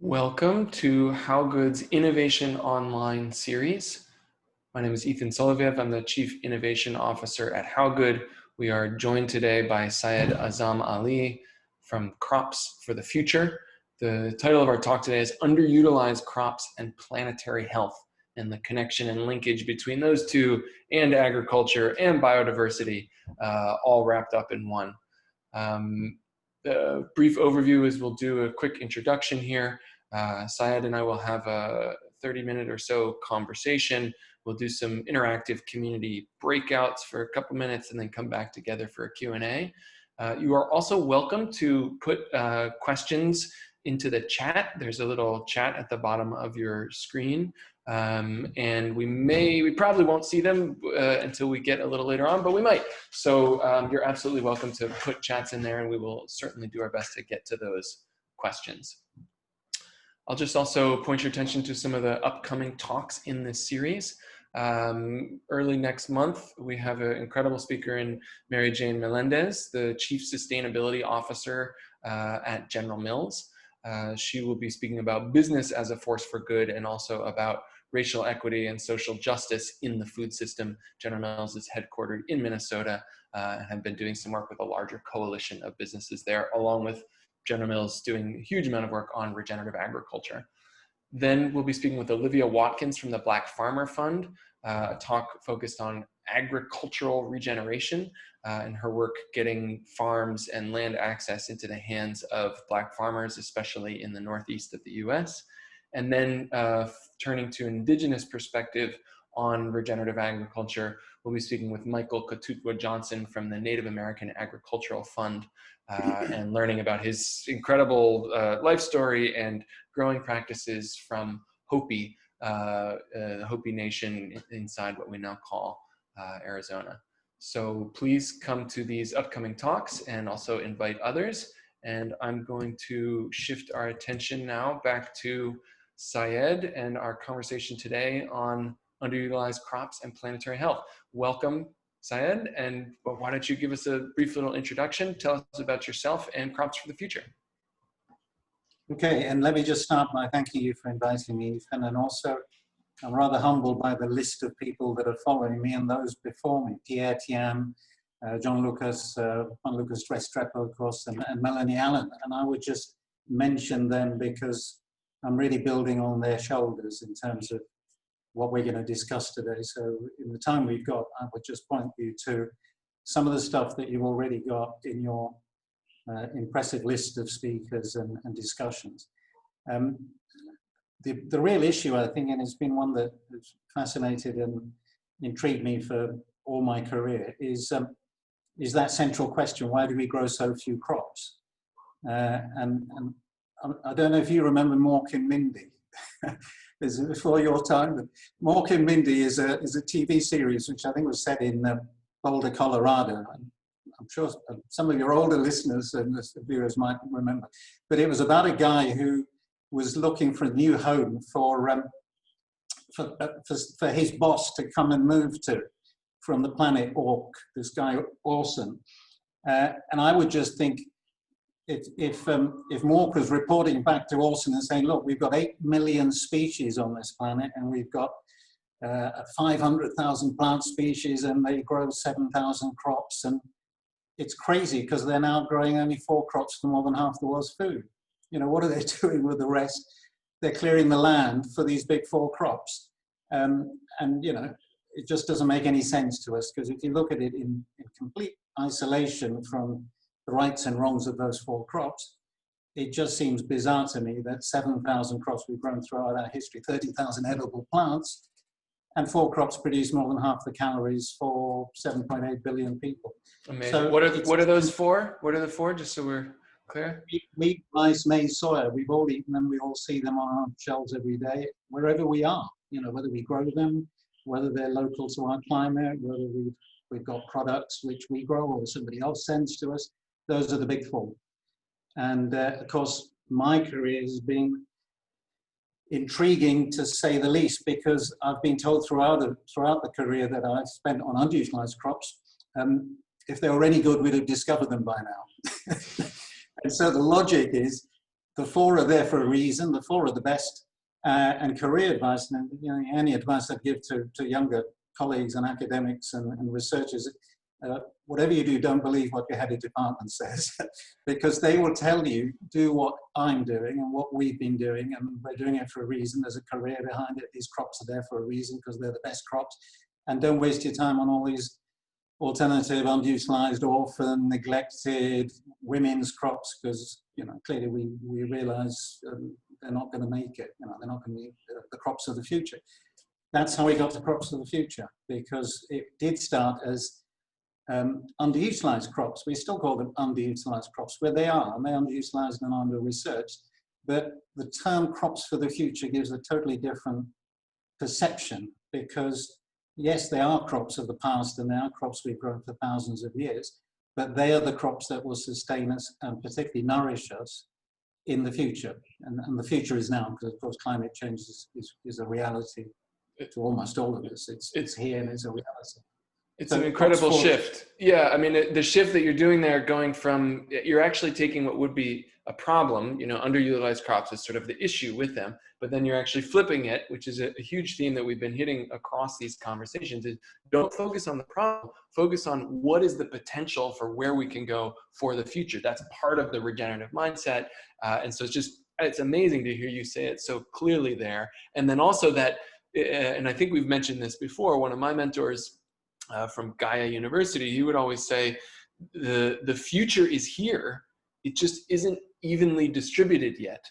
Welcome to How Good's Innovation Online series. My name is Ethan Soloviev. I'm the Chief Innovation Officer at How Good. We are joined today by Syed Azam-Ali from Crops for the Future. The title of our talk today is Underutilized Crops and Planetary Health, and the connection and linkage between those two and agriculture and biodiversity, all wrapped up in one. The brief overview is we'll do a quick introduction here. Syed and I will have a 30-minute or so conversation. We'll do some interactive community breakouts for a couple minutes and then come back together for a Q&A. You are also welcome to put questions into the chat. There's a little chat at the bottom of your screen. And we probably won't see them until we get a little later on, but we might. So you're absolutely welcome to put chats in there, and we will certainly do our best to get to those questions. I'll just also point your attention to some of the upcoming talks in this series. Early next month, we have an incredible speaker in Mary Jane Melendez, the Chief Sustainability Officer at General Mills. She will be speaking about business as a force for good and also about racial equity and social justice in the food system. General Mills is headquartered in Minnesota and have been doing some work with a larger coalition of businesses there, along with General Mills doing a huge amount of work on regenerative agriculture. Then we'll be speaking with Olivia Watkins from the Black Farmer Fund, a talk focused on agricultural regeneration and her work getting farms and land access into the hands of Black farmers, especially in the Northeast of the US. And then turning to an Indigenous perspective on regenerative agriculture, we'll be speaking with Michael Katutwa Johnson from the Native American Agricultural Fund and learning about his incredible life story and growing practices from Hopi, the Hopi Nation inside what we now call Arizona. So please come to these upcoming talks and also invite others. And I'm going to shift our attention now back to Syed and our conversation today on underutilized crops and planetary health. Welcome, Syed, and why don't you give us a brief little introduction, tell us about yourself and Crops for the Future. Okay, and let me just start by thanking you for inviting me, Ethan, and also I'm rather humbled by the list of people that are following me and those before me, Pierre Thiam, John Lucas, Juan Lucas Restrepo, of course, and Melanie Allen. And I would just mention them because I'm really building on their shoulders in terms of what we're going to discuss today. So in the time we've got, I would just point you to some of the stuff that you've already got in your impressive list of speakers and discussions. The real issue, I think, and it's been one that has fascinated and intrigued me for all my career, is that central question: why do we grow so few crops? And I don't know if you remember Mork and Mindy. Is it before your time? But Mork and Mindy is a TV series which I think was set in Boulder, Colorado. I'm sure some of your older listeners and viewers might remember. But it was about a guy who was looking for a new home for his boss to come and move to from the planet Orc, this guy Orson. And I would just think, if Mork was reporting back to Orson and saying, look, we've got 8 million species on this planet and we've got 500,000 plant species and they grow 7,000 crops, and it's crazy because they're now growing only 4 crops for more than half the world's food. You know, what are they doing with the rest? They're clearing the land for these big 4 crops. And you know, it just doesn't make any sense to us, because if you look at it in complete isolation from the rights and wrongs of those 4 crops, it just seems bizarre to me that 7,000 crops we've grown throughout our history, 30,000 edible plants, and 4 crops produce more than half the calories for 7.8 billion people. Amazing. So what are those for? What are they for, just so we're clear? Wheat, rice, maize, soya. We've all eaten them. We all see them on our shelves every day, wherever we are. You know, whether we grow them, whether they're local to our climate, whether we've got products which we grow or somebody else sends to us. Those are the big 4. And of course, my career has been intriguing, to say the least, because I've been told throughout the career that I've spent on underutilized crops, if they were any good, we'd have discovered them by now. And so the logic is, the four are there for a reason. The four are the best. And career advice, and any advice I'd give to younger colleagues and academics and researchers, whatever you do, don't believe what your head of department says, because they will tell you, do what I'm doing and what we've been doing, and we're doing it for a reason. There's a career behind it. These crops are there for a reason because they're the best crops. And don't waste your time on all these alternative, underutilized, orphan, neglected women's crops, because clearly we realize they're not going to make it. They're not going to be the crops of the future. That's how we got to crops of the future, because it did start as underutilized crops. We still call them underutilized crops, where they are, and they're underutilized and under-researched. But the term crops for the future gives a totally different perception, because yes, they are crops of the past and they are crops we've grown for thousands of years, but they are the crops that will sustain us and particularly nourish us in the future. And the future is now, because of course climate change is a reality to almost all of us. It's here and it's a reality. It's an incredible shift. Yeah, I mean, the shift that you're doing there, going from, you're actually taking what would be a problem, underutilized crops is sort of the issue with them, but then you're actually flipping it, which is a huge theme that we've been hitting across these conversations, is don't focus on the problem, focus on what is the potential for where we can go for the future. That's part of the regenerative mindset. And so it's amazing to hear you say it so clearly there. And then also that, and I think we've mentioned this before, one of my mentors, from Gaia University, he would always say, the future is here. It just isn't evenly distributed yet.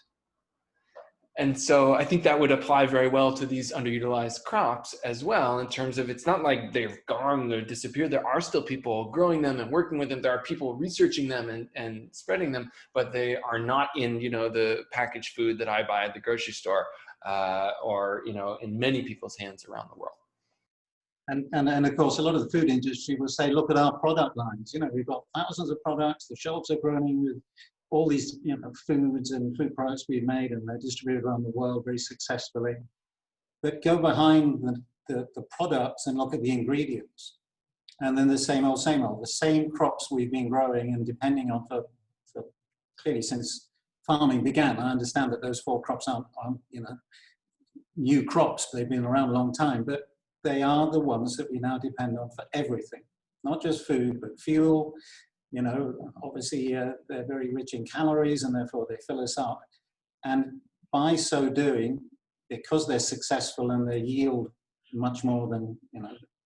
And so I think that would apply very well to these underutilized crops as well, in terms of, it's not like they're gone, they're disappeared. There are still people growing them and working with them. There are people researching them and spreading them, but they are not in, the packaged food that I buy at the grocery store, or, in many people's hands around the world. And of course, a lot of the food industry will say, look at our product lines. We've got thousands of products, the shelves are growing with all these foods and food products we've made, and they're distributed around the world very successfully. But go behind the products and look at the ingredients. And then the same old, the same crops we've been growing and depending on for clearly since farming began. I understand that those four crops aren't new crops, they've been around a long time, but they are the ones that we now depend on for everything, not just food, but fuel. Obviously they're very rich in calories and therefore they fill us up. And by so doing, because they're successful and they yield much more than,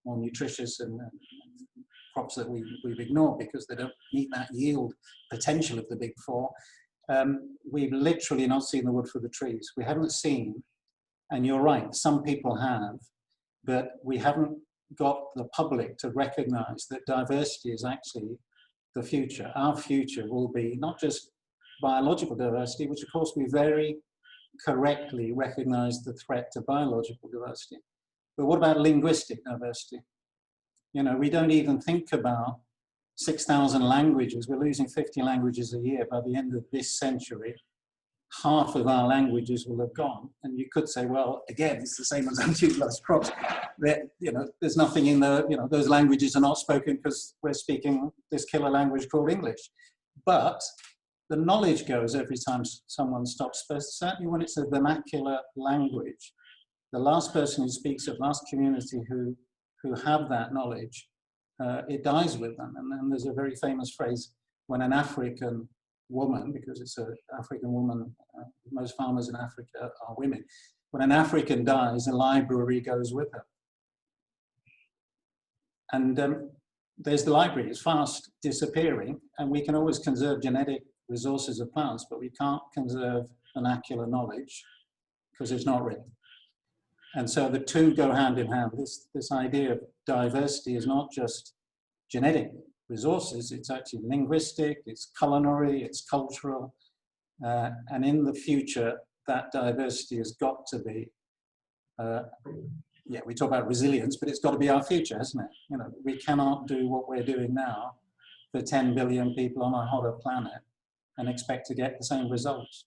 more nutritious and crops that we've ignored because they don't meet that yield potential of the big four, we've literally not seen the wood for the trees. We haven't seen, and you're right, some people have, but we haven't got the public to recognize that diversity is actually the future. Our future will be not just biological diversity, which of course we very correctly recognize the threat to biological diversity. But what about linguistic diversity? We don't even think about 6,000 languages. We're losing 50 languages a year. By the end of this century, half of our languages will have gone. And you could say, well, again, it's the same as underutilized crops. There's nothing in those languages are not spoken because we're speaking this killer language called English. But the knowledge goes every time someone stops, but certainly when it's a vernacular language, the last person who speaks it, last community who have that knowledge, it dies with them. And then there's a very famous phrase, when an African woman, because it's an African woman, most farmers in Africa are women. When an African dies, a library goes with her. And there's the library, it's fast disappearing, and we can always conserve genetic resources of plants, but we can't conserve vernacular knowledge because it's not written. And so the two go hand in hand. This idea of diversity is not just genetic resources, it's actually linguistic, it's culinary, it's cultural. And in the future, that diversity has got to be, we talk about resilience, but it's got to be our future, hasn't it? We cannot do what we're doing now for 10 billion people on a hotter planet and expect to get the same results.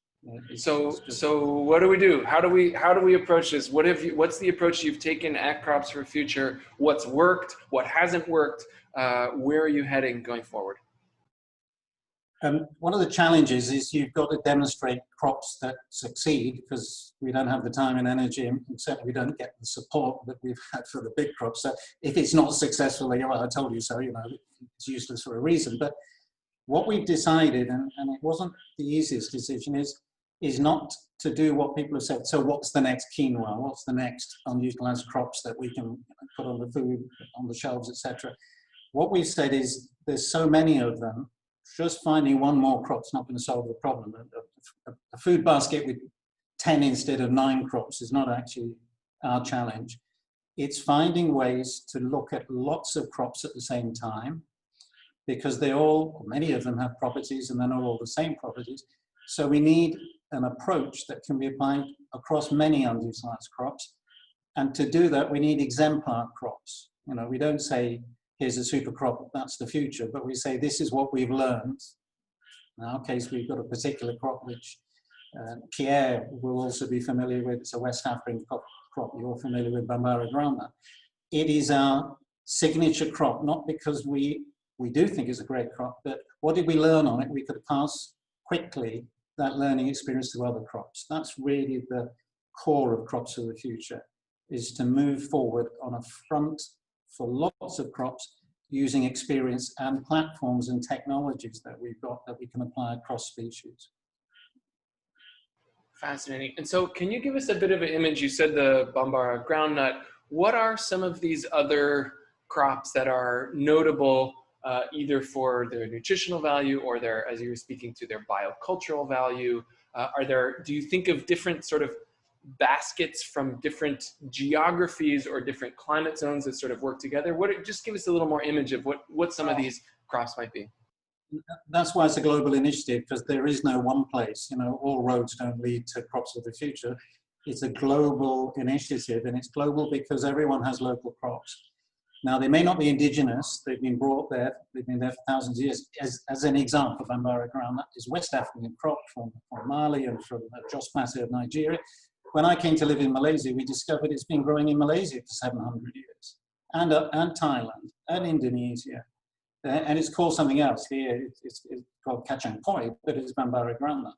So what do we do? How do we approach this? What's the approach you've taken at Crops for Future? What's worked? What hasn't worked? Where are you heading going forward? One of the challenges is you've got to demonstrate crops that succeed, because we don't have the time and energy, and certainly we don't get the support that we've had for the big crops. So if it's not successful, then, well, I told you so, you know, it's useless for a reason. But what we've decided, and it wasn't the easiest decision, is not to do what people have said. So what's the next quinoa? What's the next unutilized crops that we can put on the food, on the shelves, etc.? What we've said is there's so many of them, just finding one more crop's not going to solve the problem. A food basket with 10 instead of 9 crops is not actually our challenge. It's finding ways to look at lots of crops at the same time, because they all, many of them have properties and they're not all the same properties. So we need an approach that can be applied across many unutilized crops. And to do that, we need exemplar crops. You know, we don't say, here's a super crop, that's the future, but we say, this is what we've learned. In our case, we've got a particular crop which Pierre will also be familiar with. It's a West African crop. You're familiar with Bambara groundnut. It is our signature crop, not because we do think it's a great crop, but what did we learn on it? We could pass quickly that learning experience to other crops. That's really the core of crops of the future, is to move forward on a front for lots of crops using experience and platforms and technologies that we've got that we can apply across species. Fascinating. And so can you give us a bit of an image? You said the Bambara groundnut. What are some of these other crops that are notable either for their nutritional value or their, as you were speaking to, their biocultural value? Do you think of different sort of baskets from different geographies or different climate zones that sort of work together? Just give us a little more image of what some of these crops might be. That's why it's a global initiative, because there is no one place. You know, all roads don't lead to crops of the future. It's a global initiative, and it's global because everyone has local crops. Now, they may not be indigenous. They've been brought there. They've been there for thousands of years. As an example, Bambara groundnut is West African crop from Mali and from Jos Plateau of Nigeria. When I came to live in Malaysia, we discovered it's been growing in Malaysia for 700 years, and Thailand, and Indonesia. And it's called something else here. It's called kacang poi, but it's Bambara groundnut.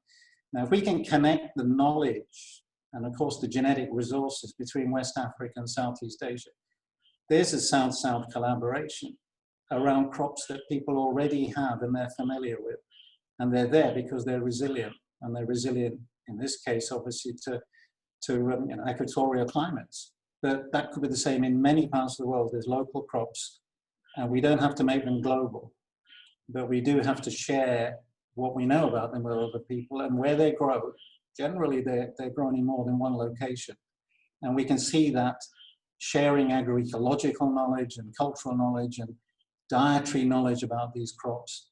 Now, if we can connect the knowledge and, of course, the genetic resources between West Africa and Southeast Asia, there's a South-South collaboration around crops that people already have and they're familiar with. And they're there because they're resilient. And they're resilient, in this case, obviously, to equatorial climates. But that could be the same in many parts of the world. There's local crops, and we don't have to make them global. But we do have to share what we know about them with other people and where they grow. Generally, they're grown in more than one location. And we can see that sharing agroecological knowledge and cultural knowledge and dietary knowledge about these crops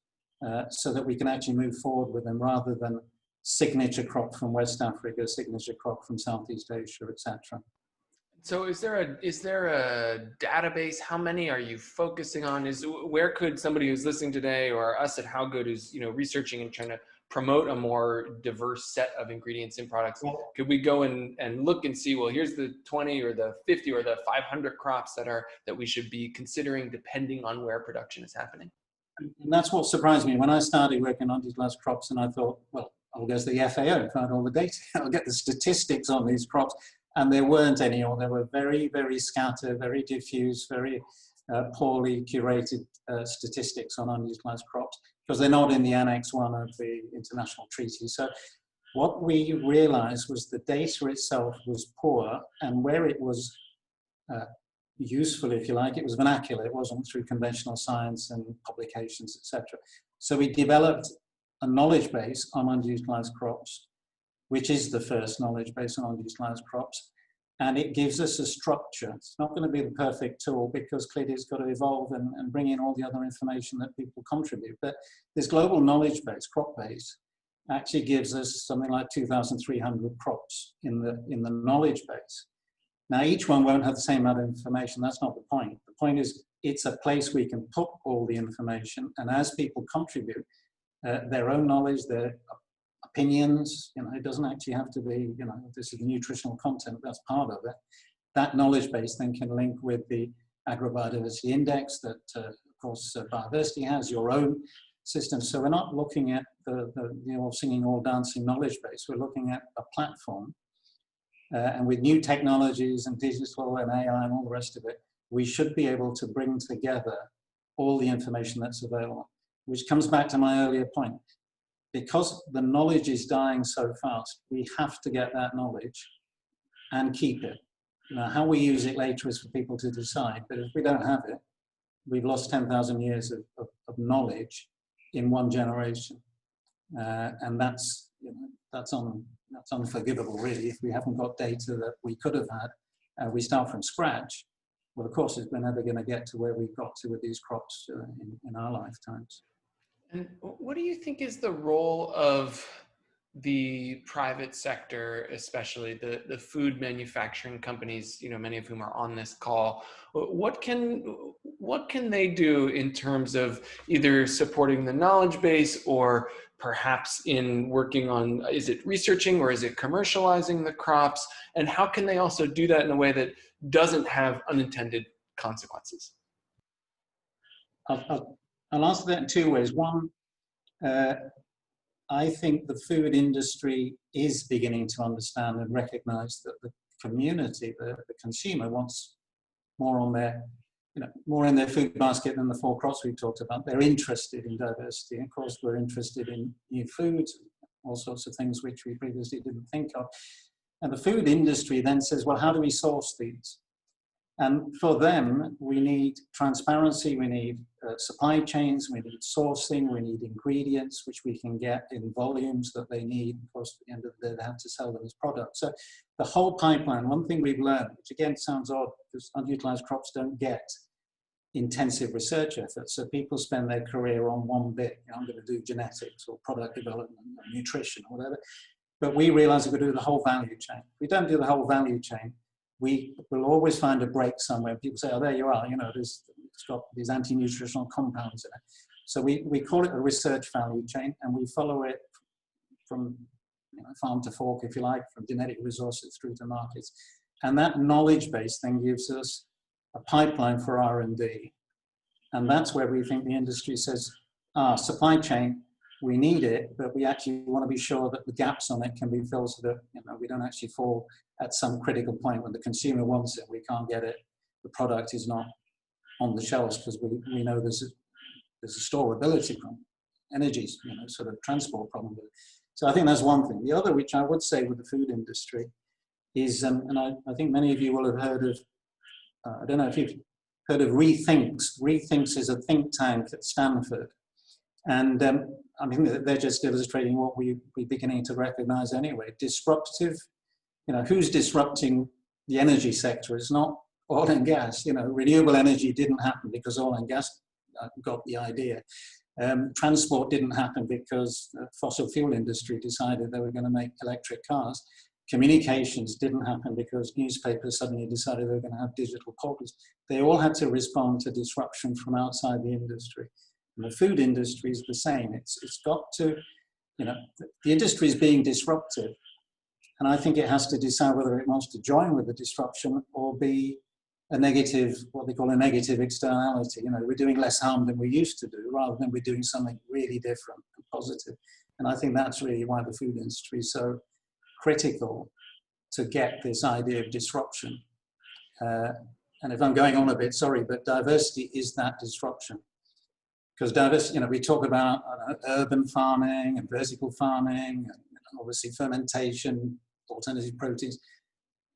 so that we can actually move forward with them rather than signature crop from West Africa, signature crop from Southeast Asia, etc. So is there a database? How many are you focusing on? Where could somebody who's listening today, or us at How Good, who's researching and trying to promote a more diverse set of ingredients and products, could we go and look and see, well, here's the 20 or the 50 or the 500 crops that we should be considering depending on where production is happening? And that's what surprised me when I started working on these last crops, and I thought, well, I'll go to the FAO and find all the data. I'll get the statistics on these crops. And there weren't any, or they were very, very scattered, very diffuse, very poorly curated statistics on unutilized crops, because they're not in the Annex 1 of the international treaty. So what we realized was the data itself was poor, and where it was useful, if you like, it was vernacular. It wasn't through conventional science and publications, etc. So we developed a knowledge base on underutilized crops, which is the first knowledge base on underutilized crops. And it gives us a structure. It's not going to be the perfect tool because clearly it's got to evolve and bring in all the other information that people contribute. But this global knowledge base, crop base, actually gives us something like 2,300 crops in the knowledge base. Now, each one won't have the same amount of information. That's not the point. The point is it's a place we can put all the information. And as people contribute their own knowledge, their opinions, it doesn't actually have to be, this is the nutritional content, that's part of it. That knowledge base then can link with the agrobiodiversity index that, of course, biodiversity has, your own systems. So we're not looking at the all singing, all dancing knowledge base. We're looking at a platform. And with new technologies and digital and AI and all the rest of it, we should be able to bring together all the information that's available, which comes back to my earlier point. Because the knowledge is dying so fast, we have to get that knowledge and keep it. Now, how we use it later is for people to decide, but if we don't have it, we've lost 10,000 years of knowledge in one generation. And that's, that's unforgivable, really. If we haven't got data that we could have had, we start from scratch. Well, of course, we're never going to get to where we've got to with these crops in our lifetimes. And what do you think is the role of the private sector, especially the food manufacturing companies, many of whom are on this call? What can they do in terms of either supporting the knowledge base or perhaps in working on, is it researching or is it commercializing the crops? And how can they also do that in a way that doesn't have unintended consequences? I'll answer that in two ways. One, I think the food industry is beginning to understand and recognize that the community, the consumer, wants more on their, more in their food basket than the four crops we've talked about. They're interested in diversity. And of course, we're interested in new foods, all sorts of things which we previously didn't think of. And the food industry then says, well, how do we source these? And for them, we need transparency, we need supply chains, we need sourcing, we need ingredients, which we can get in volumes that they need. Of course, at the end of the day, they have to sell them as products. So the whole pipeline, one thing we've learned, which again sounds odd, because underutilized crops don't get intensive research efforts. So people spend their career on one bit. I'm going to do genetics or product development or nutrition or whatever. But we realize we're going to do the whole value chain. If we don't do the whole value chain, we will always find a break somewhere. People say, oh, there you are, it's got these anti-nutritional compounds in it. So we call it a research value chain, and we follow it from farm to fork, if you like, from genetic resources through to markets. And that knowledge base then gives us a pipeline for R&D. And that's where we think the industry says, supply chain, we need it, but we actually want to be sure that the gaps on it can be filled so that we don't actually fall at some critical point when the consumer wants it, we can't get it, the product is not on the shelves because we know there's a storability problem, energy, sort of transport problem. So I think that's one thing. The other, which I would say with the food industry, is, and I think many of you will have heard of, I don't know if you've heard of Rethinks. Rethinks is a think tank at Stanford. And I mean, they're just illustrating what we're beginning to recognize anyway. Disruptive, who's disrupting the energy sector? It's not oil and gas. Renewable energy didn't happen because oil and gas got the idea. Transport didn't happen because the fossil fuel industry decided they were going to make electric cars. Communications didn't happen because newspapers suddenly decided they were going to have digital copies. They all had to respond to disruption from outside the industry. And the food industry is the same. It's got to, the industry is being disrupted. And I think it has to decide whether it wants to join with the disruption or be a negative, what they call a negative externality. We're doing less harm than we used to do rather than we're doing something really different and positive. And I think that's really why the food industry is so critical to get this idea of disruption. And if I'm going on a bit, sorry, but diversity is that disruption. Because diversity, we talk about urban farming and vertical farming, and obviously fermentation, alternative proteins,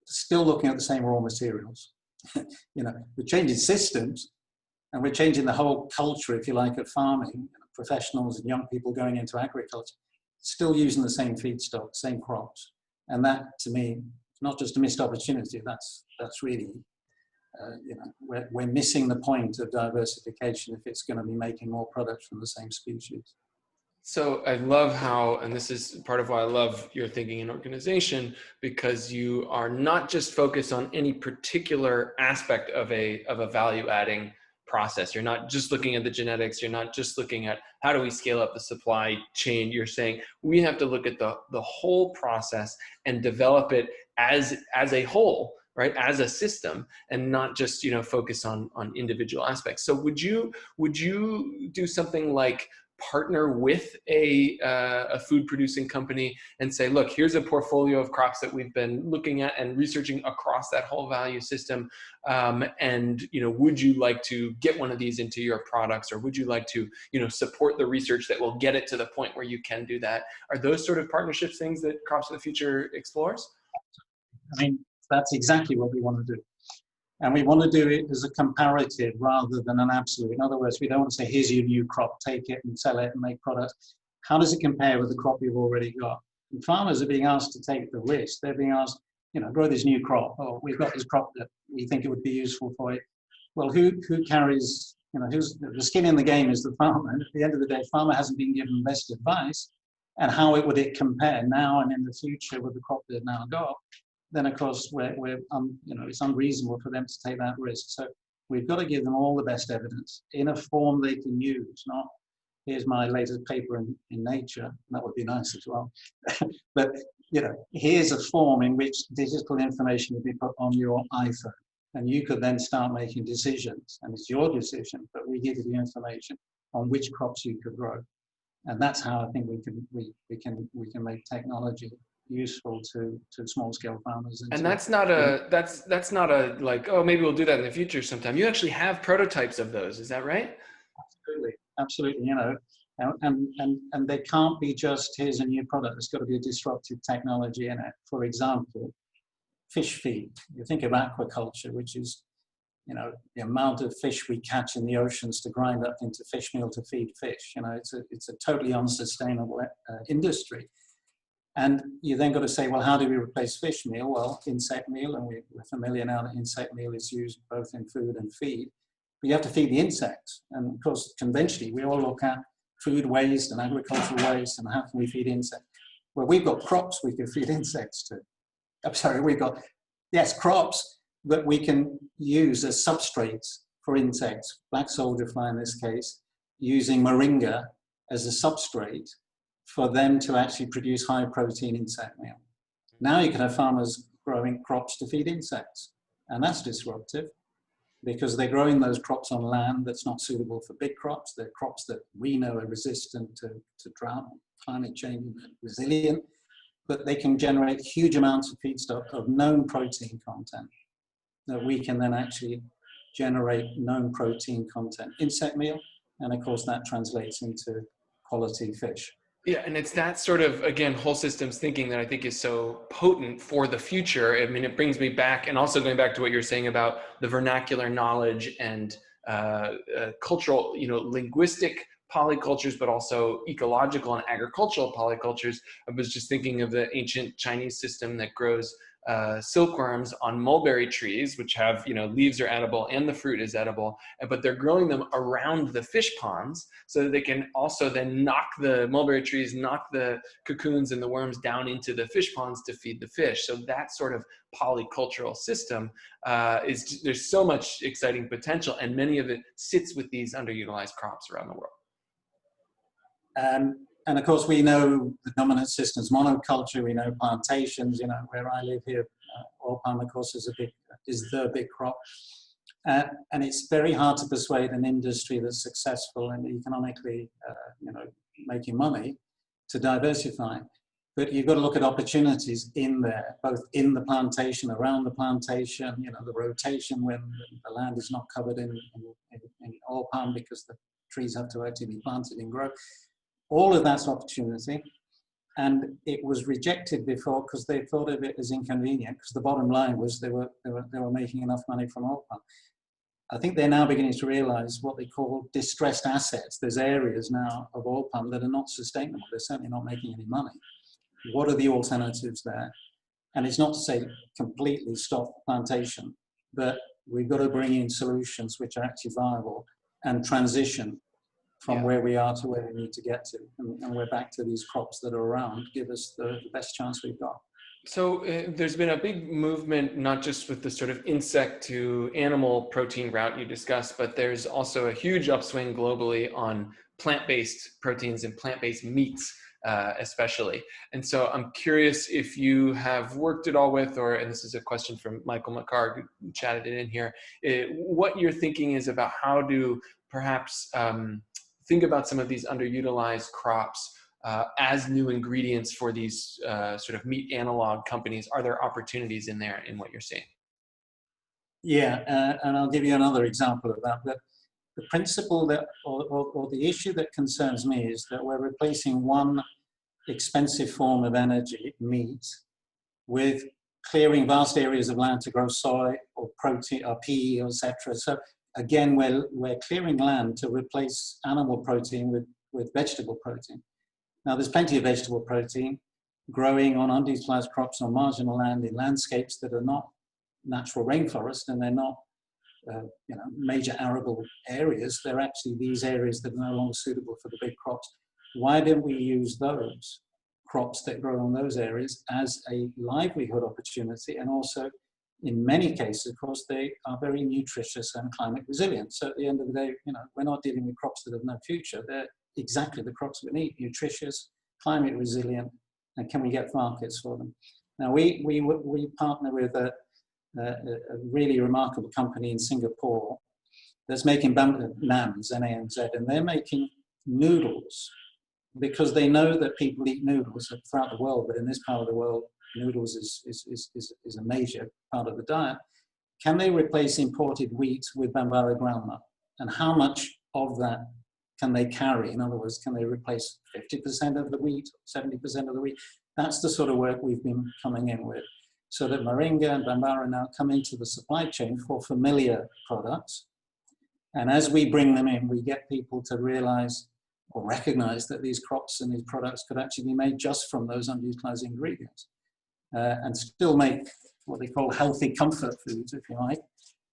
still looking at the same raw materials. We're changing systems and we're changing the whole culture, if you like, of farming, professionals and young people going into agriculture, still using the same feedstock, same crops. And that, to me, is not just a missed opportunity, that's really, we're missing the point of diversification if it's going to be making more products from the same species. So I love how, and this is part of why I love your thinking and organization, because you are not just focused on any particular aspect of a value adding process. You're not just looking at the genetics. You're not just looking at how do we scale up the supply chain. You're saying we have to look at the whole process and develop it as a whole, right, as a system, and not just focus on individual aspects. So would you do something like partner with a food producing company and say, look, here's a portfolio of crops that we've been looking at and researching across that whole value system. And, would you like to get one of these into your products, or would you like to, support the research that will get it to the point where you can do that? Are those sort of partnerships things that Crops of the Future explores? I mean, that's exactly what we want to do. And we want to do it as a comparative rather than an absolute. In other words, we don't want to say, here's your new crop, take it and sell it and make products. How does it compare with the crop you've already got? And farmers are being asked to take the risk. They're being asked, grow this new crop. Oh, we've got this crop that we think it would be useful for you. Well, who carries, who's the skin in the game is the farmer. And at the end of the day, farmer hasn't been given best advice. And how would it compare now and in the future with the crop they've now got? Then of course it's unreasonable for them to take that risk. So we've got to give them all the best evidence in a form they can use, not here's my latest paper in Nature. That would be nice as well. But here's a form in which digital information would be put on your iPhone, and you could then start making decisions, and it's your decision, but we give you the information on which crops you could grow. And that's how I think we can make technology useful to small scale farmers. And that's not a like, oh, maybe we'll do that in the future sometime. You actually have prototypes of those, is that right? Absolutely. And they can't be just, here's a new product. There's got to be a disruptive technology in it. For example, fish feed. You think of aquaculture, which is the amount of fish we catch in the oceans to grind up into fish meal to feed fish. It's a totally unsustainable industry. And you then got to say, well, how do we replace fish meal? Well, insect meal, and we're familiar now that insect meal is used both in food and feed. But you have to feed the insects. And of course, conventionally, we all look at food waste and agricultural waste and how can we feed insects? Well, we've got crops we can feed insects to. I'm sorry, we've got, yes, crops that we can use as substrates for insects, black soldier fly in this case, using moringa as a substrate for them to actually produce high protein insect meal. Now you can have farmers growing crops to feed insects, and that's disruptive because they're growing those crops on land that's not suitable for big crops. They're crops that we know are resistant to drought, climate change, resilient, but they can generate huge amounts of feedstock of known protein content that we can then actually generate known protein content insect meal, and of course that translates into quality fish. Yeah, and it's that sort of, again, whole systems thinking that I think is so potent for the future. I mean, it brings me back, and also going back to what you're saying about the vernacular knowledge and cultural, linguistic polycultures, but also ecological and agricultural polycultures. I was just thinking of the ancient Chinese system that grows silkworms on mulberry trees, which have, leaves are edible and the fruit is edible, but they're growing them around the fish ponds so that they can also then knock the mulberry trees, knock the cocoons and the worms down into the fish ponds to feed the fish. So that sort of polycultural system there's so much exciting potential, and many of it sits with these underutilized crops around the world. And of course, we know the dominant systems, monoculture, we know plantations, where I live here, oil palm, of course, is the big crop. And it's very hard to persuade an industry that's successful and economically, making money to diversify. But you've got to look at opportunities in there, both in the plantation, around the plantation, the rotation when the land is not covered in oil palm because the trees have to actually be planted and grow. All of that's opportunity, and it was rejected before because they thought of it as inconvenient. Because the bottom line was they were making enough money from oil palm. I think they're now beginning to realise what they call distressed assets. There's areas now of oil palm that are not sustainable. They're certainly not making any money. What are the alternatives there? And it's not to say completely stop plantation, but we've got to bring in solutions which are actually viable and transition from where we are to where we need to get to. And we're back to these crops that are around, give us the best chance we've got. So there's been a big movement, not just with the sort of insect to animal protein route you discussed, but there's also a huge upswing globally on plant-based proteins and plant-based meats, especially. And so I'm curious if you have worked at all with, and this is a question from Michael McCarg, who chatted it in here, what your thinking is about how do perhaps think about some of these underutilized crops as new ingredients for these sort of meat analog companies? Are there opportunities in there in what you're seeing? Yeah, and I'll give you another example of that. But the principle that, or the issue that concerns me is that we're replacing one expensive form of energy, meat, with clearing vast areas of land to grow soy or protein or PE, etc. So again, we're clearing land to replace animal protein with vegetable protein. Now, there's plenty of vegetable protein growing on underutilized crops on marginal land in landscapes that are not natural rainforest, and they're not major arable areas. They're actually these areas that are no longer suitable for the big crops. Why don't we use those crops that grow in those areas as a livelihood opportunity? And also, in many cases, of course, they are very nutritious and climate resilient. So at the end of the day, we're not dealing with crops that have no future. They're exactly the crops we need: nutritious, climate resilient, and can we get markets for them? Now, we partner with a really remarkable company in Singapore that's making NAMs, N-A-M-Z, and they're making noodles because they know that people eat noodles throughout the world, but in this part of the world, noodles is a major part of the diet. Can they replace imported wheat with Bambara groundnut? And how much of that can they carry? In other words, can they replace 50% of the wheat, 70% of the wheat? That's the sort of work we've been coming in with, so that Moringa and Bambara now come into the supply chain for familiar products. And as we bring them in, we get people to realize or recognize that these crops and these products could actually be made just from those underutilized ingredients, and still make what they call healthy comfort foods, if you like,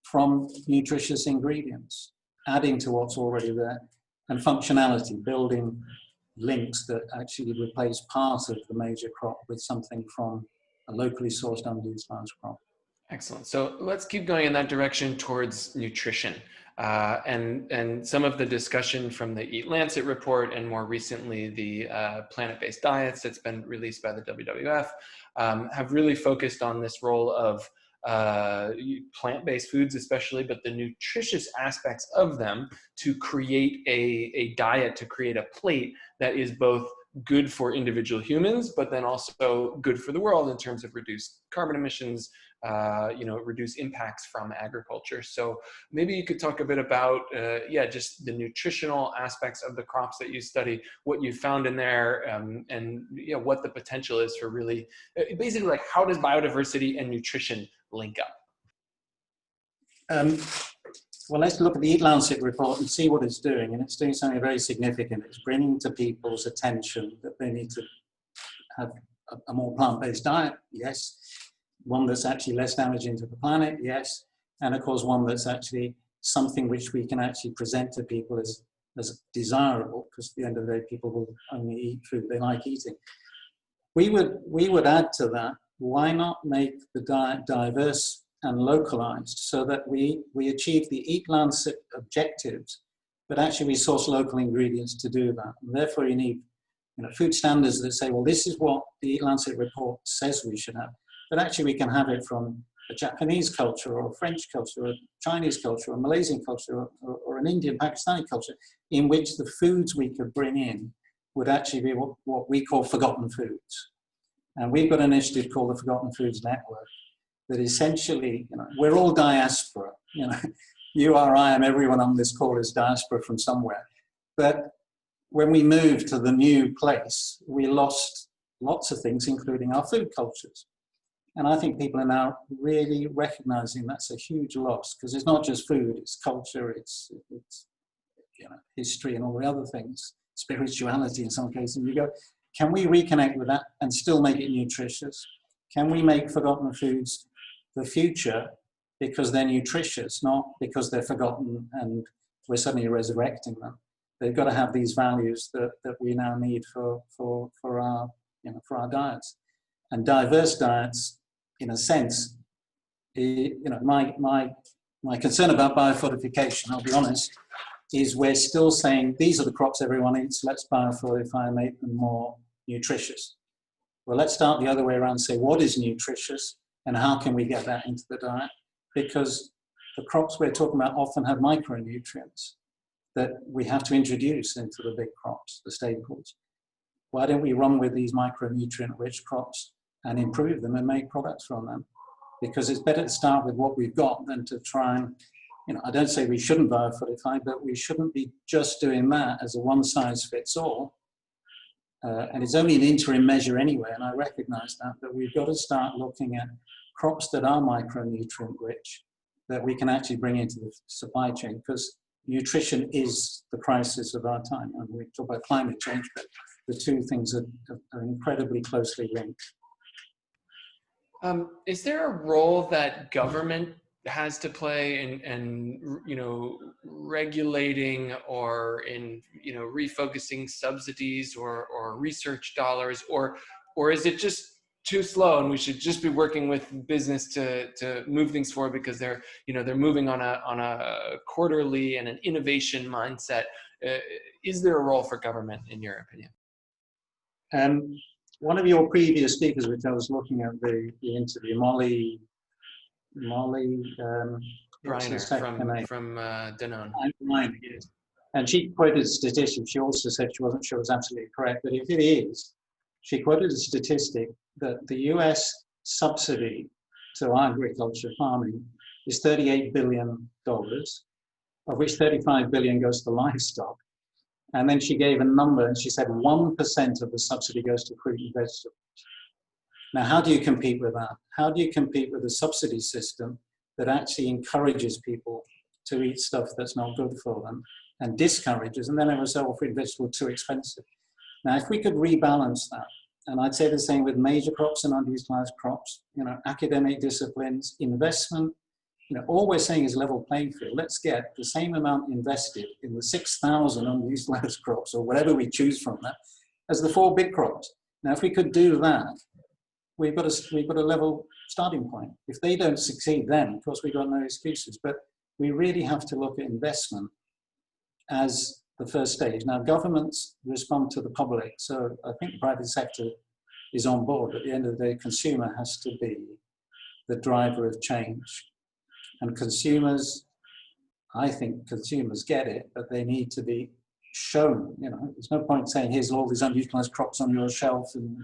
from nutritious ingredients, adding to what's already there, and functionality, building links that actually replace part of the major crop with something from a locally sourced underutilized crop. Excellent. So let's keep going in that direction towards nutrition. And some of the discussion from the Eat Lancet report, and more recently the plant-based diets that's been released by the WWF, have really focused on this role of plant-based foods especially, but the nutritious aspects of them to create a diet, to create a plate that is both good for individual humans, but then also good for the world in terms of reduced carbon emissions, reduce impacts from agriculture. So maybe you could talk a bit about, just the nutritional aspects of the crops that you study, what you found in there, and what the potential is for really, basically, like, how does biodiversity and nutrition link up? Well, let's look at the Eat Lancet report and see what it's doing. And it's doing something very significant. It's bringing to people's attention that they need to have a more plant-based diet, yes. One that's actually less damaging to the planet, yes. And of course, one that's actually something which we can actually present to people as desirable, because at the end of the day, people will only eat food they like eating. We would add to that, why not make the diet diverse and localized so that we achieve the Eat Lancet objectives, but actually we source local ingredients to do that. And therefore you need food standards that say, well, this is what the Eat Lancet report says we should have. But actually we can have it from a Japanese culture or a French culture or a Chinese culture or a Malaysian culture or an Indian, Pakistani culture, in which the foods we could bring in would actually be what we call forgotten foods. And we've got an initiative called the Forgotten Foods Network that essentially, we're all diaspora. You are, I am, everyone on this call is diaspora from somewhere. But when we moved to the new place, we lost lots of things, including our food cultures. And I think people are now really recognizing that's a huge loss, because it's not just food, it's culture, it's history and all the other things, spirituality in some cases. And you go, can we reconnect with that and still make it nutritious? Can we make forgotten foods the future because they're nutritious, not because they're forgotten and we're suddenly resurrecting them? They've got to have these values that we now need for our diets. And diverse diets, in a sense, my concern about biofortification, I'll be honest, is we're still saying these are the crops everyone eats, let's biofortify and make them more nutritious. Well, let's start the other way around and say what is nutritious and how can we get that into the diet? Because the crops we're talking about often have micronutrients. that we have to introduce into the big crops, the staples. Why don't we run with these micronutrient-rich crops and improve them and make products from them? Because it's better to start with what we've got than to try and, I don't say we shouldn't biofortify, but we shouldn't be just doing that as a one-size-fits-all. And it's only an interim measure anyway, and I recognize that, but we've got to start looking at crops that are micronutrient-rich that we can actually bring into the supply chain, because nutrition is the crisis of our time. And we talk about climate change, but the two things are incredibly closely linked. Is there a role that government has to play in regulating or in refocusing subsidies or research dollars, or is it just too slow and we should just be working with business to move things forward because they're moving on a quarterly and an innovation mindset? Is there a role for government in your opinion? One of your previous speakers, which I was looking at the interview, Molly, Briner from Danone. Yes. And she quoted a statistic. She also said she wasn't sure it was absolutely correct, but if it is, she quoted a statistic that the US subsidy to agriculture farming is $38 billion, of which $35 billion goes to livestock. And then she gave a number and she said 1% of the subsidy goes to fruit and vegetables. Now, how do you compete with that? How do you compete with a subsidy system that actually encourages people to eat stuff that's not good for them and discourages, and then they will say, well, fruit and vegetables are too expensive. Now, if we could rebalance that, and I'd say the same with major crops and underutilized crops, academic disciplines, investment, all we're saying is level playing field. Let's get the same amount invested in the 6,000 underutilized crops or whatever we choose from that as the 4 big crops. Now, if we could do that, we've got a level starting point. If they don't succeed, then of course we've got no excuses. But we really have to look at investment as the first stage. Now, governments respond to the public, so I think the private sector is on board. At the end of the day, consumer has to be the driver of change. And consumers, I think consumers get it, but they need to be shown. There's no point saying, here's all these underutilized crops on your shelf, and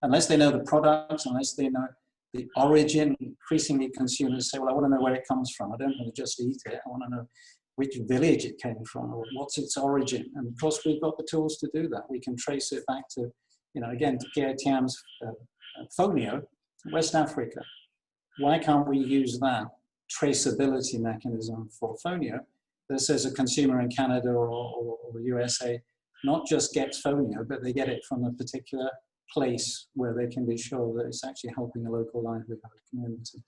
unless they know the products, unless they know the origin. Increasingly, consumers say, well, I want to know where it comes from. I don't want to just eat it. I want to know which village it came from or what's its origin. And of course, we've got the tools to do that. We can trace it back to, again, to Pierre Thiam's fonio, West Africa. Why can't we use that traceability mechanism for fonio that says a consumer in Canada or the USA not just gets fonio, but they get it from a particular place where they can be sure that it's actually helping a local livelihood community.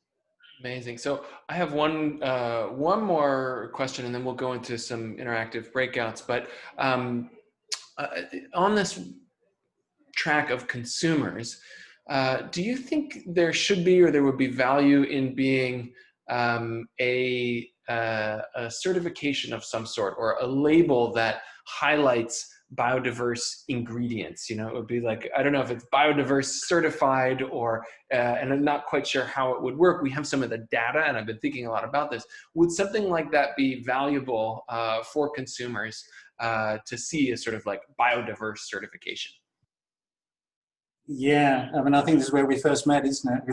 Amazing. So I have one more question, and then we'll go into some interactive breakouts. But on this track of consumers, do you think there should be, or there would be value in being a certification of some sort, or a label that highlights biodiverse ingredients? It would be like, I don't know if it's biodiverse certified or, and I'm not quite sure how it would work. We have some of the data, and I've been thinking a lot about this. Would something like that be valuable for consumers to see as sort of like biodiverse certification? Yeah, I think this is where we first met, isn't it?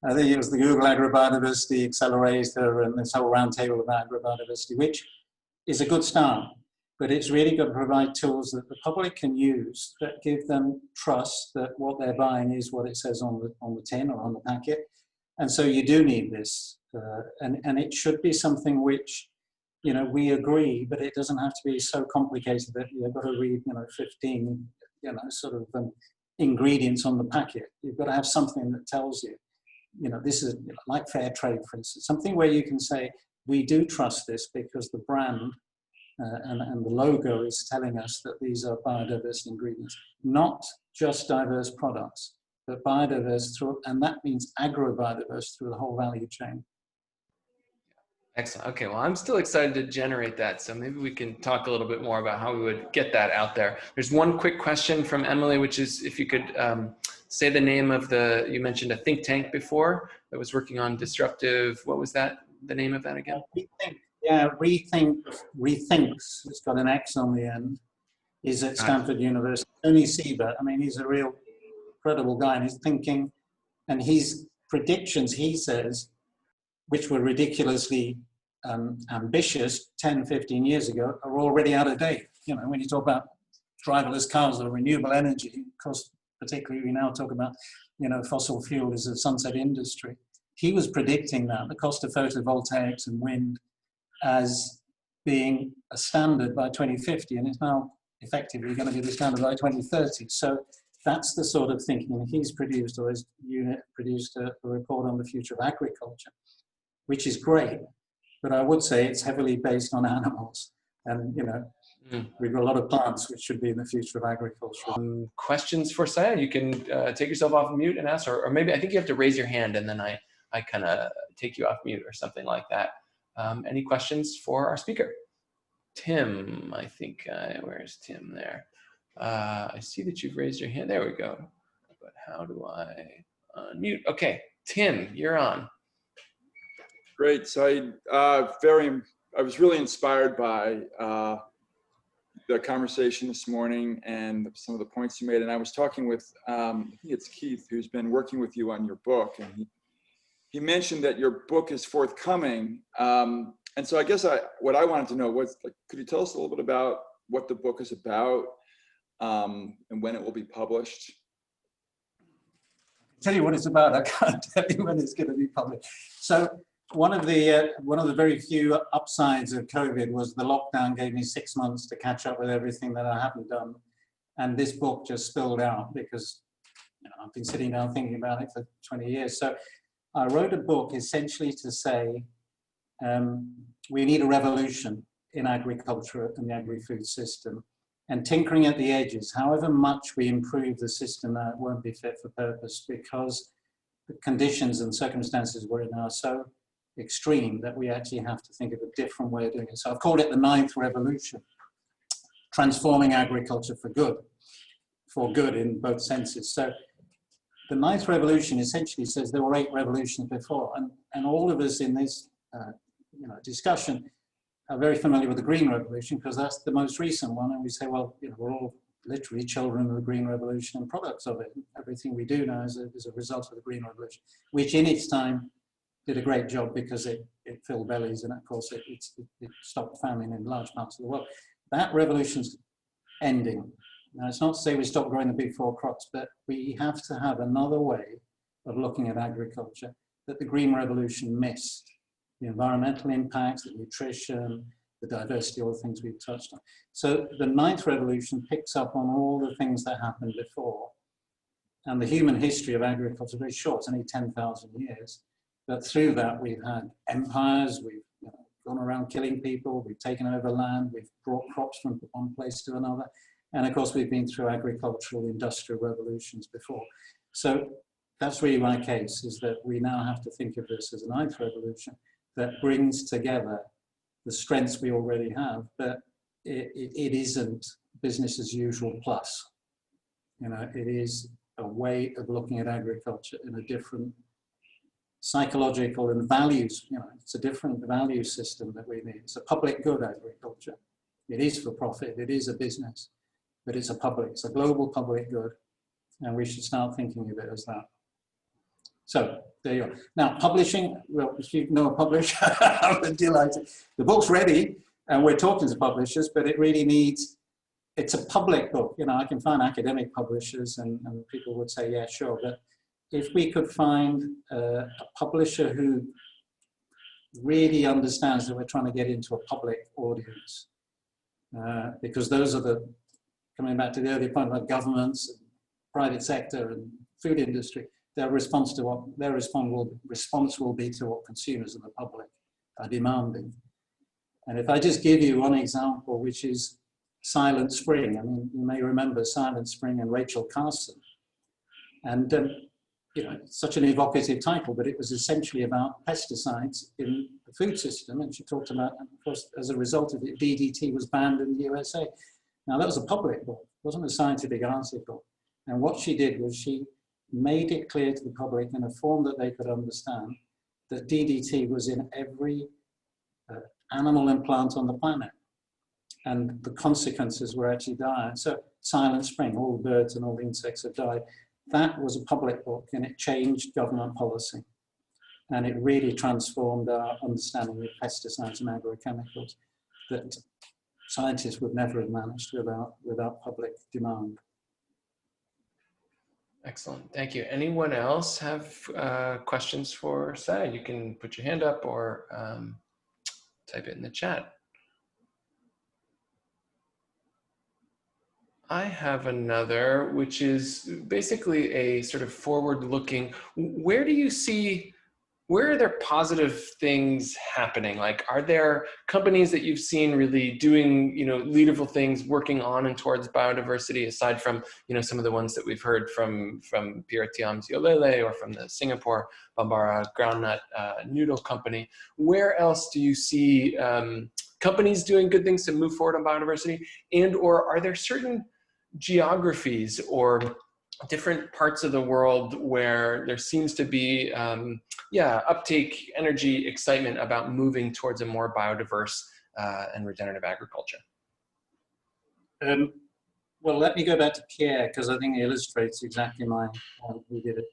I think it was the Google Agribiodiversity Accelerator and this whole roundtable of agribiodiversity, which is a good start. But it's really got to provide tools that the public can use that give them trust that what they're buying is what it says on the tin or on the packet. And so you do need this. And it should be something which, we agree, but it doesn't have to be so complicated that you've got to read, 15, ingredients on the packet. You've got to have something that tells you, this is like fair trade, for instance, something where you can say, we do trust this because the brand and the logo is telling us that these are biodiverse ingredients, not just diverse products, but biodiverse through, and that means agrobiodiverse through the whole value chain. Excellent. Okay, well, I'm still excited to generate that, so maybe we can talk a little bit more about how we would get that out there. There's one quick question from Emily, which is if you could say the name of you mentioned a think tank before that was working on disruptive, what was that, the name of that again? Yeah, rethinks. It's got an X on the end. Is at Stanford University. Tony Siebert. I mean, he's a real credible guy, and he's thinking, and his predictions, he says, which were ridiculously ambitious 10, 15 years ago, are already out of date. You know, when you talk about driverless cars or renewable energy, of course, particularly we now talk about, you know, fossil fuel is a sunset industry. He was predicting that, the cost of photovoltaics and wind as being a standard by 2050, and it's now effectively going to be the standard by 2030. So that's the sort of thinking he's produced, or his unit produced a report on the future of agriculture, which is great, but I would say it's heavily based on animals. And, you know, we've got a lot of plants which should be in the future of agriculture. Questions for Syed? You can take yourself off mute and ask, or maybe I think you have to raise your hand and then I kind of take you off mute or something like that. Any questions for our speaker? Tim, I think, where's Tim there? I see that you've raised your hand. There we go. But how do I unmute? Okay, Tim, you're on. Great. So I was really inspired by the conversation this morning and some of the points you made. And I was talking with, I think it's Keith, who's been working with you on your book. And he mentioned that your book is forthcoming. And so I guess what I wanted to know was, like, could you tell us a little bit about what the book is about and when it will be published? I'll tell you what it's about. I can't tell you when it's going to be published. So one of the very few upsides of COVID was the lockdown gave me 6 months to catch up with everything that I haven't done. And this book just spilled out because, you know, I've been sitting down thinking about it for 20 years. So I wrote a book essentially to say, we need a revolution in agriculture and the agri-food system, and tinkering at the edges. However much we improve the system, it won't be fit for purpose because the conditions and circumstances we're in are so extreme that we actually have to think of a different way of doing it. So I've called it the ninth revolution, transforming agriculture for good in both senses. So the ninth revolution essentially says there were 8 revolutions before, and all of us in this discussion are very familiar with the Green Revolution because that's the most recent one. And we say, well, you know, we're all literally children of the Green Revolution and products of it. Everything we do now is a result of the Green Revolution, which in its time did a great job because it filled bellies and of course it stopped famine in large parts of the world. That revolution's ending. Now it's not to say we stop growing the big 4 crops, but we have to have another way of looking at agriculture that the Green Revolution missed. The environmental impacts, the nutrition, the diversity, all the things we've touched on. So the ninth revolution picks up on all the things that happened before. And the human history of agriculture is very short, it's only 10,000 years. But through that, we've had empires, we've gone around killing people, we've taken over land, we've brought crops from one place to another. And of course, we've been through agricultural, industrial revolutions before. So that's really my case, is that we now have to think of this as a ninth revolution that brings together the strengths we already have, but it isn't business as usual plus. You know, it is a way of looking at agriculture in a different psychological and values, you know, it's a different value system that we need. It's a public good agriculture. It is for profit, it is a business, but it's a global public good, and we should start thinking of it as that. So there you are. Now, publishing, well, if you know a publisher, I'm delighted. The book's ready, and we're talking to publishers, but it really needs, it's a public book. You know, I can find academic publishers, and people would say, yeah, sure. But if we could find a publisher who really understands that we're trying to get into a public audience, because those are the, coming back to the earlier point about governments, and private sector, and food industry, their response will be to what consumers and the public are demanding. And if I just give you one example, which is Silent Spring. I mean, you may remember Silent Spring and Rachel Carson. And you know, it's such an evocative title, but it was essentially about pesticides in the food system. And she talked about, of course, as a result of it, DDT was banned in the USA. Now that was a public book, it wasn't a scientific article. And what she did was she made it clear to the public in a form that they could understand that DDT was in every animal and plant on the planet. And the consequences were actually dire. So Silent Spring, all the birds and all the insects have died. That was a public book, and it changed government policy. And it really transformed our understanding of pesticides and agrochemicals that scientists would never have managed without public demand. Excellent, thank you. Anyone else have questions for Syed? You can put your hand up or type it in the chat. I have another, which is basically a sort of forward-looking. Where are there positive things happening? Like, are there companies that you've seen really doing, leaderful things, working on and towards biodiversity, aside from, some of the ones that we've heard from Pierre Thiam's Yolele or from the Singapore Bambara groundnut noodle company? Where else do you see companies doing good things to move forward on biodiversity? And or are there certain geographies or different parts of the world where there seems to be uptake, energy, excitement about moving towards a more biodiverse and regenerative agriculture? Well, let me go back to Pierre, because I think it illustrates exactly we did it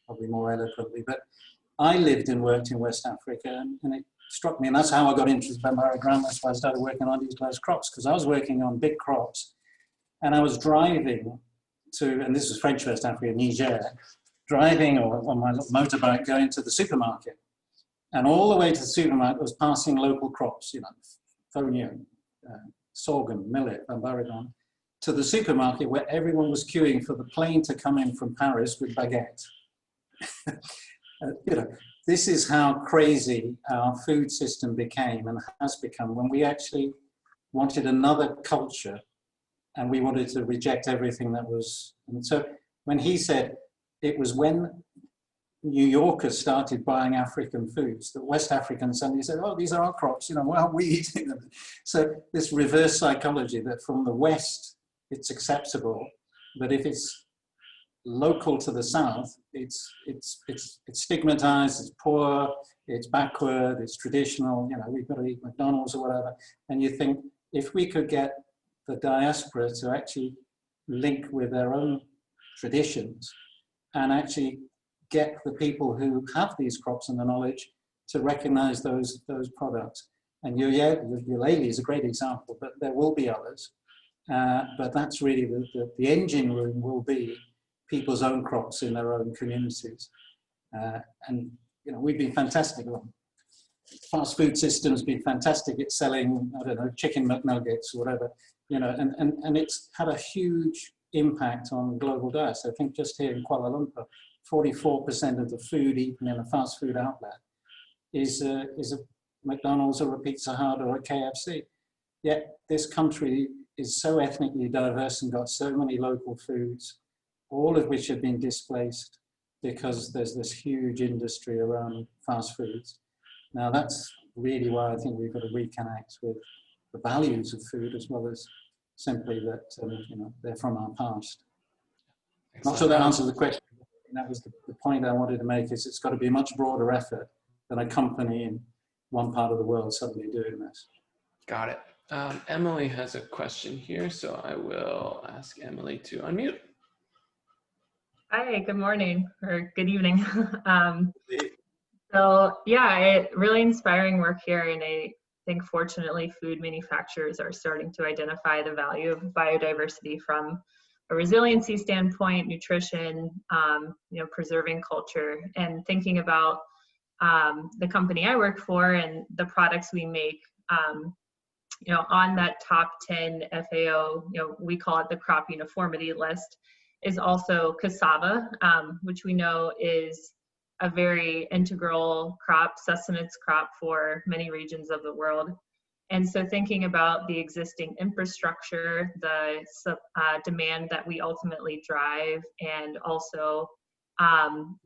probably more eloquently. But I lived and worked in West Africa, and it struck me, and that's how I got interested in Bambara groundnut. That's why I started working on these crops, because I was working on big crops, and I was driving to, and this was French West Africa, Niger, driving on my motorbike going to the supermarket. And all the way to the supermarket was passing local crops, fonio, sorghum, millet, bambara, to the supermarket where everyone was queuing for the plane to come in from Paris with baguette. This is how crazy our food system became and has become when we actually wanted another culture. And we wanted to reject everything that was. And so when he said it was when New Yorkers started buying African foods that West Africans suddenly said, oh, these are our crops, why aren't we eating them? So this reverse psychology that from the West, it's acceptable, but if it's local to the South, it's stigmatized, it's poor, it's backward, it's traditional, we've got to eat McDonald's or whatever. And you think, if we could get the diaspora to actually link with their own traditions and actually get the people who have these crops and the knowledge to recognize those products. And Yolele is a great example, but there will be others. But that's really the engine room will be people's own crops in their own communities. And we've been fantastic. Fast food systems been fantastic at selling, I don't know, chicken McNuggets or whatever. And it's had a huge impact on global diets. I think just here in Kuala Lumpur, 44% of the food eaten in a fast food outlet is a McDonald's or a Pizza Hut or a KFC. Yet this country is so ethnically diverse and got so many local foods, all of which have been displaced because there's this huge industry around fast foods. Now that's really why I think we've got to reconnect with the values of food as well as simply that they're from our past. Excellent. Not sure that answers the question. That was the point I wanted to make, is it's got to be a much broader effort than a company in one part of the world suddenly doing this. Got it. Emily has a question here, so I will ask Emily to unmute. Hi, good morning or good evening. So yeah, really inspiring work here, and I think fortunately food manufacturers are starting to identify the value of biodiversity from a resiliency standpoint, nutrition, preserving culture, and thinking about the company I work for and the products we make. On that top 10 FAO, we call it the crop uniformity list, is also cassava, which we know is a very integral crop, sustenance crop for many regions of the world. And so thinking about the existing infrastructure, the demand that we ultimately drive, and also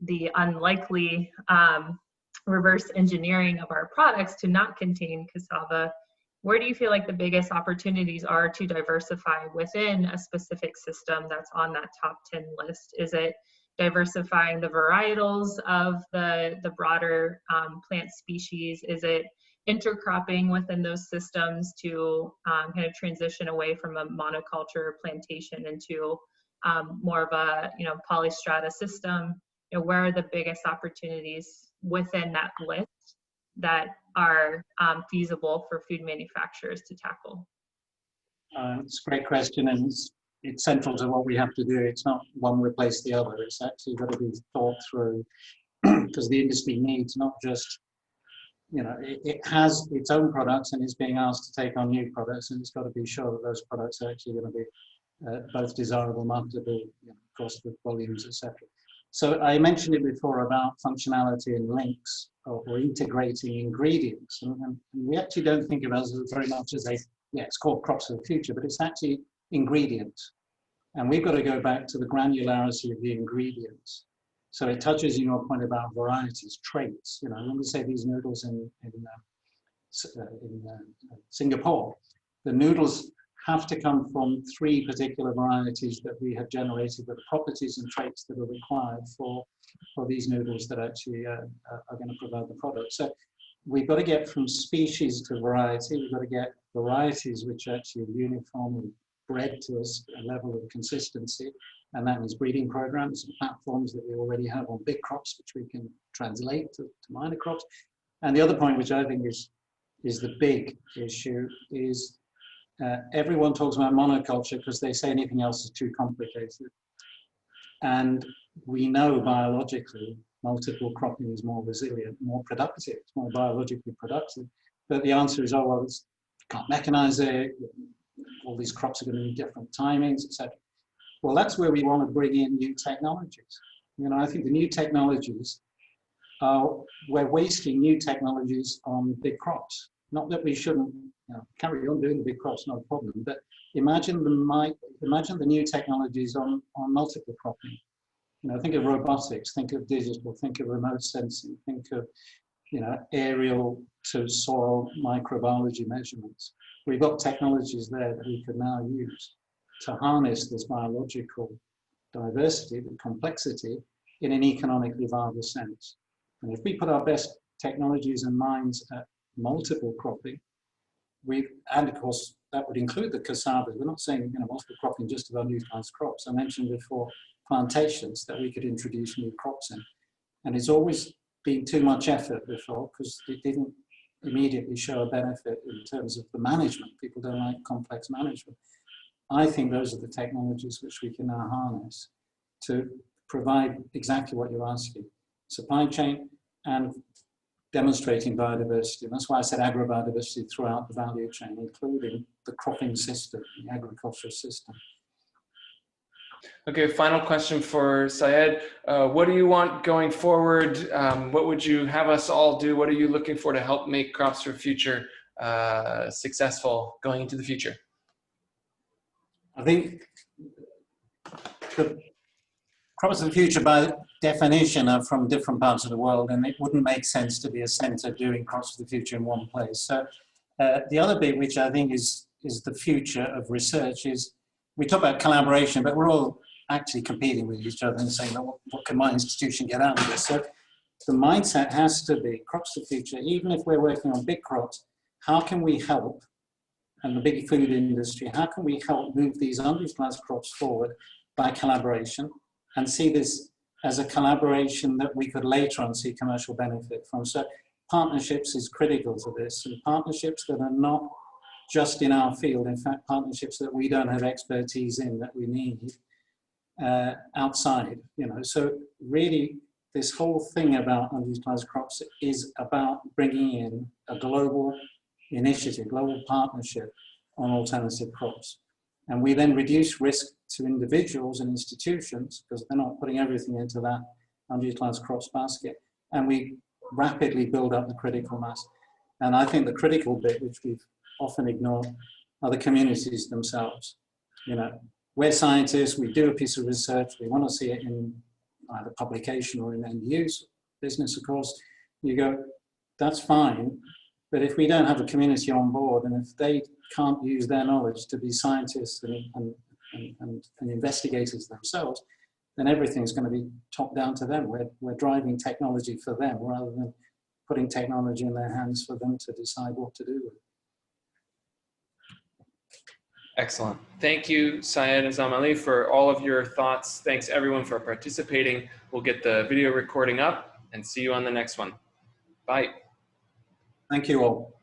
the unlikely reverse engineering of our products to not contain cassava, where do you feel like the biggest opportunities are to diversify within a specific system that's on that top 10 list? Is it diversifying the varietals of the broader plant species? Is it intercropping within those systems to kind of transition away from a monoculture plantation into more of a polystrata system. Where are the biggest opportunities within that list that are feasible for food manufacturers to tackle? It's a great question, and it's central to what we have to do. It's not one replace the other. It's actually got to be thought through because the industry needs not just, it has its own products and is being asked to take on new products, and it's got to be sure that those products are actually going to be both desirable, marketable, across the volumes, etc. So I mentioned it before about functionality and links or integrating ingredients, and we actually don't think of it as very much as it's called crops of the future, but it's actually ingredients. And we've got to go back to the granularity of the ingredients. So it touches on your point about varieties, traits. When we say these noodles in Singapore, the noodles have to come from 3 particular varieties that we have generated with the properties and traits that are required for these noodles that actually are going to provide the product. So we've got to get from species to variety. We've got to get varieties which actually are uniformly bred to a level of consistency. And that means breeding programs and platforms that we already have on big crops, which we can translate to minor crops. And the other point, which I think is the big issue, is everyone talks about monoculture because they say anything else is too complicated. And we know biologically multiple cropping is more resilient, more productive, it's more biologically productive. But the answer is, oh, well, you can't mechanize it, all these crops are going to need different timings, etc. Well, that's where we want to bring in new technologies. I think the new technologies we're wasting new technologies on big crops. Not that we shouldn't carry on doing the big crops, not a problem, but imagine the new technologies on multiple cropping. Think of robotics, think of digital, think of remote sensing, think of aerial to soil microbiology measurements. We've got technologies there that we could now use to harness this biological diversity, the complexity, in an economically viable sense. And if we put our best technologies and minds at multiple cropping, and of course that would include the cassavas. We're not saying multiple cropping just of underutilized crops. I mentioned before plantations that we could introduce new crops in, and it's always been too much effort before because it didn't immediately show a benefit in terms of the management. People don't like complex management. I think those are the technologies which we can now harness to provide exactly what you're asking: supply chain and demonstrating biodiversity. And that's why I said agrobiodiversity throughout the value chain, including the cropping system, the agricultural system. Okay, final question for Syed. What do you want going forward? What would you have us all do? What are you looking for to help make Crops for Future successful going into the future? I think the Crops of the Future, by definition, are from different parts of the world, and it wouldn't make sense to be a center doing Crops for the Future in one place. So the other bit, which I think is the future of research, is we talk about collaboration, but we're all actually competing with each other and saying, well, what can my institution get out of this? So the mindset has to be Crops for the Future. Even if we're working on big crops, how can we help, and the big food industry, how can we help move these underutilized crops forward by collaboration, and see this as a collaboration that we could later on see commercial benefit from. So partnerships is critical to this, and partnerships that are not just in our field, in fact, partnerships that we don't have expertise in that we need outside, So really, this whole thing about underutilized crops is about bringing in a global initiative, global partnership on alternative crops. And we then reduce risk to individuals and institutions because they're not putting everything into that underutilized crops basket. And we rapidly build up the critical mass. And I think the critical bit, which we've often ignored, are the communities themselves. We're scientists, we do a piece of research, we want to see it in either publication or in end use business, of course. You go, that's fine, but if we don't have a community on board, and if they can't use their knowledge to be scientists and investigators themselves, then everything's going to be top down to them. We're driving technology for them rather than putting technology in their hands for them to decide what to do with. Excellent. Thank you, Syed Azam-Ali, for all of your thoughts. Thanks everyone for participating. We'll get the video recording up and see you on the next one. Bye. Thank you all.